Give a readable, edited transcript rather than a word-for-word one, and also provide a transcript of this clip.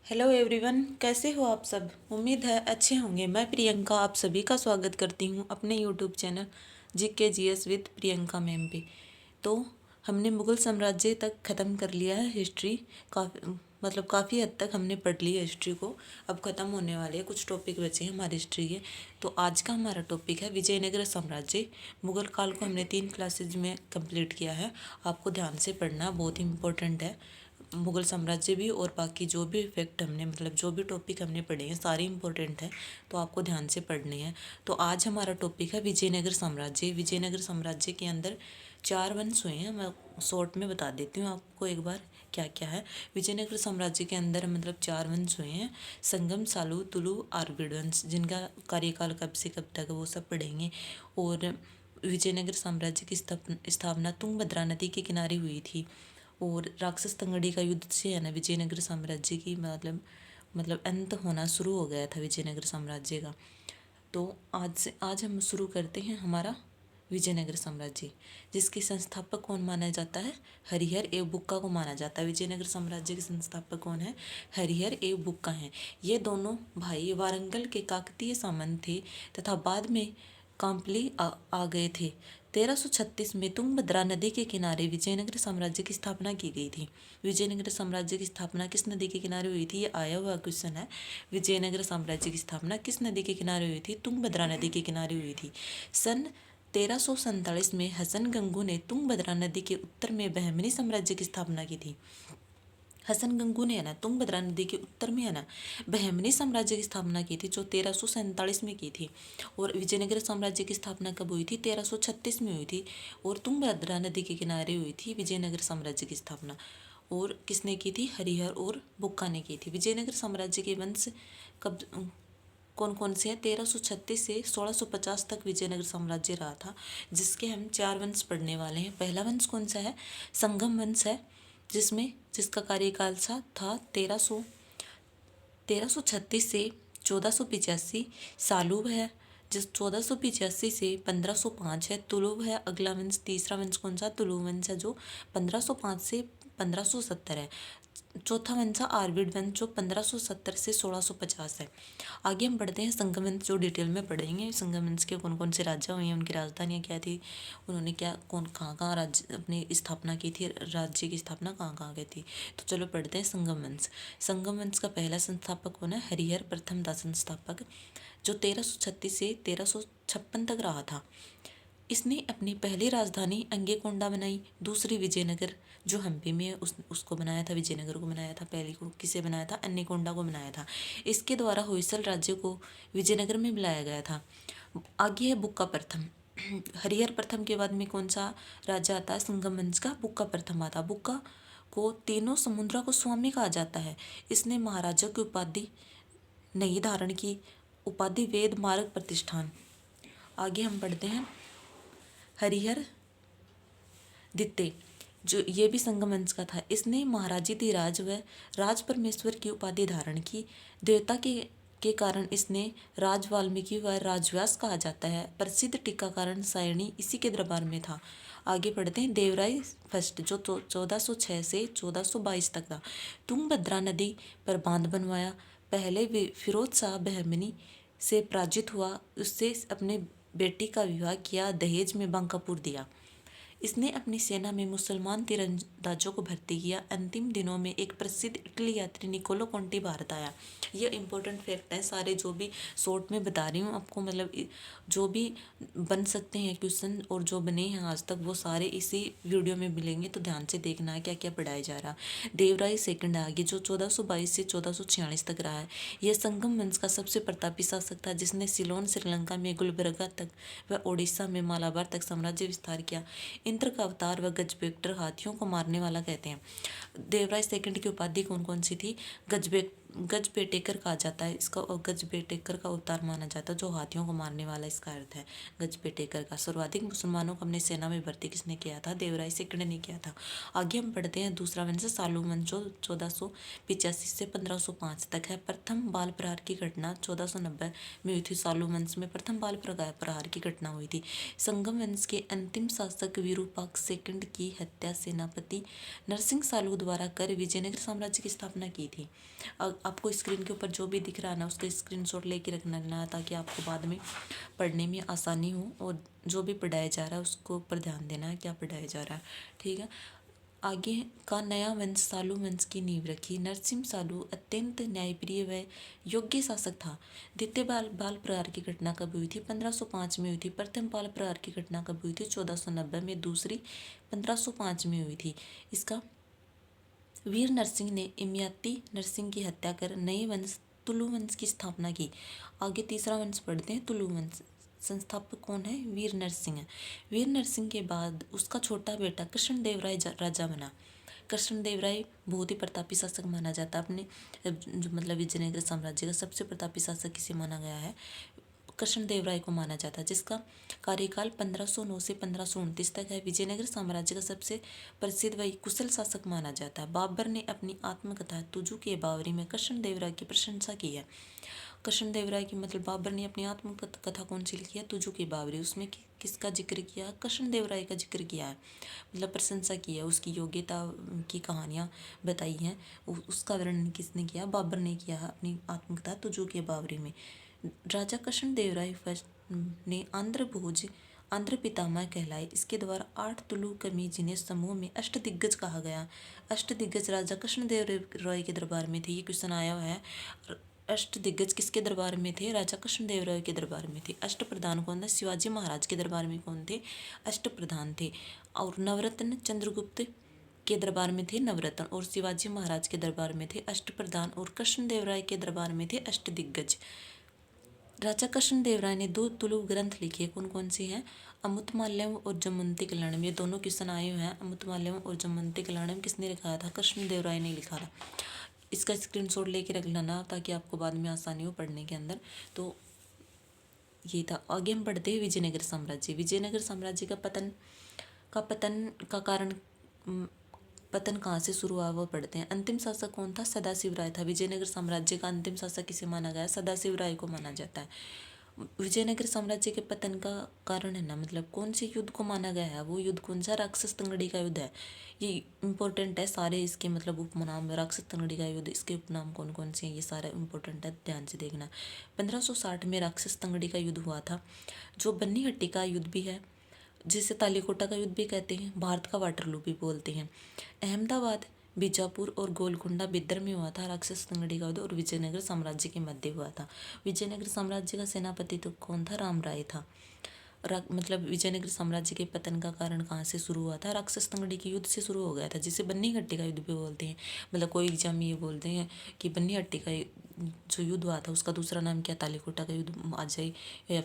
Hello everyone, कैसे हो आप सब। उम्मीद है अच्छे होंगे। मैं प्रियंका आप सभी का स्वागत करती हूँ अपने YouTube channel GK GS with Priyanka ma'am पे। तो हमने मुग़ल साम्राज्य तक ख़त्म कर लिया है हिस्ट्री। काफ़ी हद तक हमने पढ़ ली है हिस्ट्री को। अब ख़त्म होने वाले हैं, कुछ टॉपिक बचे हैं हमारी हिस्ट्री के। तो आज का हमारा टॉपिक है विजयनगर साम्राज्य। मुग़ल काल को हमने 3 क्लासेज में कंप्लीट किया है। आपको ध्यान से पढ़ना, बहुत ही इंपॉर्टेंट है। मुग़ल साम्राज्य भी और बाकी जो भी फैक्ट हमने जो भी टॉपिक हमने पढ़े हैं सारे इंपॉर्टेंट हैं, तो आपको ध्यान से पढ़ने हैं। तो आज हमारा टॉपिक है विजयनगर साम्राज्य। विजयनगर साम्राज्य के अंदर 4 वंश हुए हैं। मैं शॉर्ट में बता देती हूँ आपको एक बार क्या क्या है। विजयनगर साम्राज्य के अंदर 4 वंश हुए हैं। संगम, सालू, तुलु, आर्गुड वंश, जिनका कार्यकाल कब से कब तक वो सब पढ़ेंगे। और विजयनगर साम्राज्य की स्थापना तुंगभद्रा नदी के किनारे हुई थी। और राक्षस तंगड़ी का युद्ध से है ना विजयनगर साम्राज्य की अंत होना शुरू हो गया था विजयनगर साम्राज्य का। तो आज हम शुरू करते हैं हमारा विजयनगर साम्राज्य, जिसके संस्थापक कौन माना जाता है। हरिहर एवं बुक्का को माना जाता है। विजयनगर साम्राज्य के संस्थापक कौन है। हरिहर एवं बुक्का हैं। ये दोनों भाई वारंगल के काकतीय सामंत थे तथा बाद में कांपली आ गए थे। 1336 में तुंगभद्रा नदी के किनारे विजयनगर साम्राज्य की स्थापना की गई थी। विजयनगर साम्राज्य की स्थापना किस नदी के किनारे हुई थी, ये आया हुआ क्वेश्चन है। विजयनगर साम्राज्य की स्थापना किस नदी के किनारे हुई थी, तुंगभद्रा नदी के किनारे हुई थी। सन 1347 में हसन गंगू ने तुंगभद्रा नदी के उत्तर में बहमनी साम्राज्य की स्थापना की थी। हसन गंगू ने है ना तुंगभद्रा नदी के उत्तर में है ना बहमनी साम्राज्य की स्थापना की थी, जो 1347 में की थी। और विजयनगर साम्राज्य की स्थापना कब हुई थी, 1336 में हुई थी। और तुंगभद्रा नदी के किनारे हुई थी विजयनगर साम्राज्य की स्थापना। और किसने की थी, हरिहर और बुक्का ने की थी। विजयनगर साम्राज्य के वंश कब कौन कौन से हैं, 1336 से 1650 तक विजयनगर साम्राज्य रहा था, जिसके हम 4 वंश पढ़ने वाले हैं। पहला वंश कौन सा है, संगम वंश है, जिसका कार्यकाल था 1336 से 1485। सालूब है, जिस 1485 से 1505 है। तुलुब है अगला वंश। तीसरा वंश कौन सा, तुलु वंश है, जो 1505 से 1570 है। चौथा वंश है आर्विड वंश, जो 1570 से 1650 है। आगे हम पढ़ते हैं संगम वंश, जो डिटेल में पढ़ेंगे। संगम वंश के कौन कौन से राजा हुए हैं, उनकी राजधानियाँ क्या थी, उन्होंने कहाँ कहाँ राज्य अपनी स्थापना की थी, राज्य की स्थापना कहाँ कहाँ की थी। तो चलो पढ़ते हैं संगम वंश। संगम वंश का पहला संस्थापक कौन है, हरिहर प्रथम था संस्थापक, जो 1336 से 1356 तक रहा था। इसने अपनी पहली राजधानी अंगेकोंडा बनाई। दूसरी विजयनगर, जो हम्पी में है, उसको बनाया था, विजयनगर को बनाया था। पहली को किसे बनाया था, अन्नकोंडा को बनाया था। इसके द्वारा होयसल राज्य को विजयनगर में बुलाया गया था। आगे है बुक्का प्रथम। हरिहर प्रथम के बाद में कौन सा राजा आता है, संगम वंश का बुक्का प्रथम आता। बुक्का को तीनों समुद्रों को स्वामी कहा जाता है। इसने महाराजा की उपाधि नहीं धारण की, उपाधि वेद मार्ग प्रतिष्ठान। आगे हम पढ़ते हैं हरिहर द्वितीय, जो ये भी संगम वंश का था। इसने महाराजाधिराज व राज परमेश्वर की उपाधि धारण की। देवता के कारण इसने राज वाल्मीकि व राजव्यास कहा जाता है। प्रसिद्ध टीकाकरण सायणी इसी के दरबार में था। आगे पढ़ते हैं देवराय फर्स्ट, जो 1406 से 1422 तक था। तुंगभद्रा नदी पर बांध बनवाया। पहले फिरोज शाह बहमनी से पराजित हुआ, उससे अपने बेटी का विवाह किया, दहेज में बंकापुर दिया। इसने अपनी सेना में मुसलमान तीरंदाजों को भर्ती किया। अंतिम दिनों में एक प्रसिद्ध इटली यात्री निकोलो कोंटी भारत आया। यह इंपॉर्टेंट फैक्ट है सारे, जो भी शॉर्ट में बता रही हूँ आपको, जो भी बन सकते हैं क्वेश्चन और जो बने हैं आज तक, वो सारे इसी वीडियो में मिलेंगे। तो ध्यान से देखना है क्या क्या पढ़ाया जा रहा। देवराय सेकंड आगे, जो 1422 से 1446 तक रहा है। यह संगम वंश का सबसे प्रतापी शासक था, जिसने सिलोन, श्रीलंका में गुलबर्गा तक व ओडिशा में मालाबार तक साम्राज्य विस्तार किया। इंद्र का अवतार व गजबेक्टर, हाथियों को मारने वाला कहते हैं। देवराय सेकंड की उपाधि कौन कौन सी थी, गजबेटेकर कहा जाता है इसका, और गजबेटेकर का अवतार माना जाता है, जो हाथियों को मारने वाला, इसका अर्थ है गजबेटेकर का। सर्वाधिक मुसलमानों को अपने सेना में भर्ती किसने किया था, देवराय सेकंड ने किया था। आगे हम पढ़ते हैं दूसरा वंश सालू वंश, जो 1485 से 1505 तक है। प्रथम बाल प्रहार की घटना 1490 में हुई थी। सालू वंश में प्रथम बाल प्रहार की घटना हुई थी। संगम वंश के अंतिम शासक विरूपाक्ष सेकंड की हत्या सेनापति नरसिंह सालू द्वारा कर विजयनगर साम्राज्य की स्थापना की थी। आपको स्क्रीन के ऊपर जो भी दिख रहा है ना उसका स्क्रीनशॉट लेके रखना है, ताकि आपको बाद में पढ़ने में आसानी हो, और जो भी पढ़ाया जा रहा है उसको ऊपर ध्यान देना है क्या पढ़ाया जा रहा है। ठीक है। आगे का नया वंश सालू वंश की नींव रखी। नरसिंह सालू अत्यंत न्यायप्रिय व योग्य शासक था। द्वितीय बाल प्रहार की घटना कब हुई थी? 1505 में हुई थी। प्रथम बाल प्रहार की घटना कब हुई थी? 1490 में। दूसरी 1505 में हुई थी। इसका वीर नरसिंह ने इमयाती नरसिंह की हत्या कर नए वंश तुलु वंश की स्थापना की। आगे तीसरा वंश पढ़ते हैं, तुलु वंश। संस्थापक कौन है? वीर नरसिंह है। वीर नरसिंह के बाद उसका छोटा बेटा कृष्णदेवराय राजा बना। कृष्णदेवराय बहुत ही प्रतापी शासक माना जाता है। अपने जो मतलब विजयनगर साम्राज्य का सबसे प्रतापी शासक किसे माना गया है? कृष्णदेवराय को माना जाता है, जिसका कार्यकाल 1509 से 1529 तक है। विजयनगर साम्राज्य का सबसे प्रसिद्ध व कुशल शासक माना जाता है। बाबर ने अपनी आत्मकथा तुजू के बावरी में कृष्णदेवराय की प्रशंसा की है। कृष्णदेवराय की मतलब बाबर ने अपनी आत्मकथा कौन सी लिखी है? तुजू के बावरी। उसमें किसका जिक्र किया? कृष्णदेवराय का जिक्र किया है, मतलब प्रशंसा की है, उसकी योग्यता की कहानियाँ बताई हैं। उसका वर्णन किसने किया? बाबर ने किया है अपनी आत्मकथा तुजू के बावरी में। राजा कृष्णदेवराय फर्स्ट ने आंध्र भोज आंध्र पितामह कहलाए। इसके द्वारा 8 तुलु कमी जिन्हें समूह में अष्टदिग्गज कहा गया। अष्टदिग्गज राजा कृष्णदेवराय के दरबार में थे। ये क्वेश्चन आया हुआ है। अष्टदिग्गज किसके दरबार में थे? राजा कृष्णदेवराय के दरबार में थे। अष्टप्रधान कौन था? शिवाजी महाराज के दरबार में कौन थे? अष्टप्रधान थे। और नवरत्न चंद्रगुप्त के दरबार में थे नवरत्न, और शिवाजी महाराज के दरबार में थे अष्टप्रधान, और कृष्णदेवराय के दरबार में थे अष्टदिग्गज। राजा कृष्णदेवराय ने 2 तुलु ग्रंथ लिखे। कौन कौन से हैं? अमुक्तमाल्यम और जमवंती कल्याणम। ये दोनों क्वेश्चन आए हुए हैं। अमुक्तमाल्यम और जमवंती कल्याणम किसने लिखा था? कृष्णदेवराय ने लिखा था। इसका स्क्रीनशॉट लेके रख लेना, ताकि आपको बाद में आसानी हो पढ़ने के अंदर। तो ये था। आगे हम पढ़ते हैं विजयनगर साम्राज्य। विजयनगर साम्राज्य का पतन का कारण पतन कहाँ से शुरू हुआ वो पढ़ते हैं। अंतिम शासक कौन था? सदाशिव राय था। विजयनगर साम्राज्य का अंतिम शासक किसे माना गया? सदाशिव राय को माना जाता है। विजयनगर साम्राज्य के पतन का कारण है ना, मतलब कौन से युद्ध को माना गया है? वो युद्ध कौन सा? राक्षस तंगड़ी का युद्ध है। ये इंपॉर्टेंट है सारे, इसके मतलब उपनाम। राक्षस तंगड़ी का युद्ध, इसके उपनाम कौन कौन से हैं? ये सारा इंपॉर्टेंट है, ध्यान से देखना। 1560 में राक्षस तंगड़ी का युद्ध हुआ था, जो बन्नी हट्टी का युद्ध भी है, जिसे तालीकोटा का युद्ध भी कहते हैं, भारत का वाटरलू भी बोलते हैं। अहमदाबाद, बीजापुर और गोलकुंडा बिदर में हुआ था राक्षस तंगड़ी का युद्ध, और विजयनगर साम्राज्य के मध्य हुआ था। विजयनगर साम्राज्य का सेनापति तो कौन था? राम राय था। मतलब विजयनगर साम्राज्य के पतन का कारण कहाँ से शुरू हुआ था? राक्षस तंगड़ी के युद्ध से शुरू हो गया था, जिसे बन्नी हट्टी का युद्ध भी बोलते हैं। मतलब कोई एग्जाम में ये बोलते हैं कि बन्नी हट्टी का जो युद्ध हुआ था उसका दूसरा नाम क्या? तालीकोटा का युद्ध आ जाए, या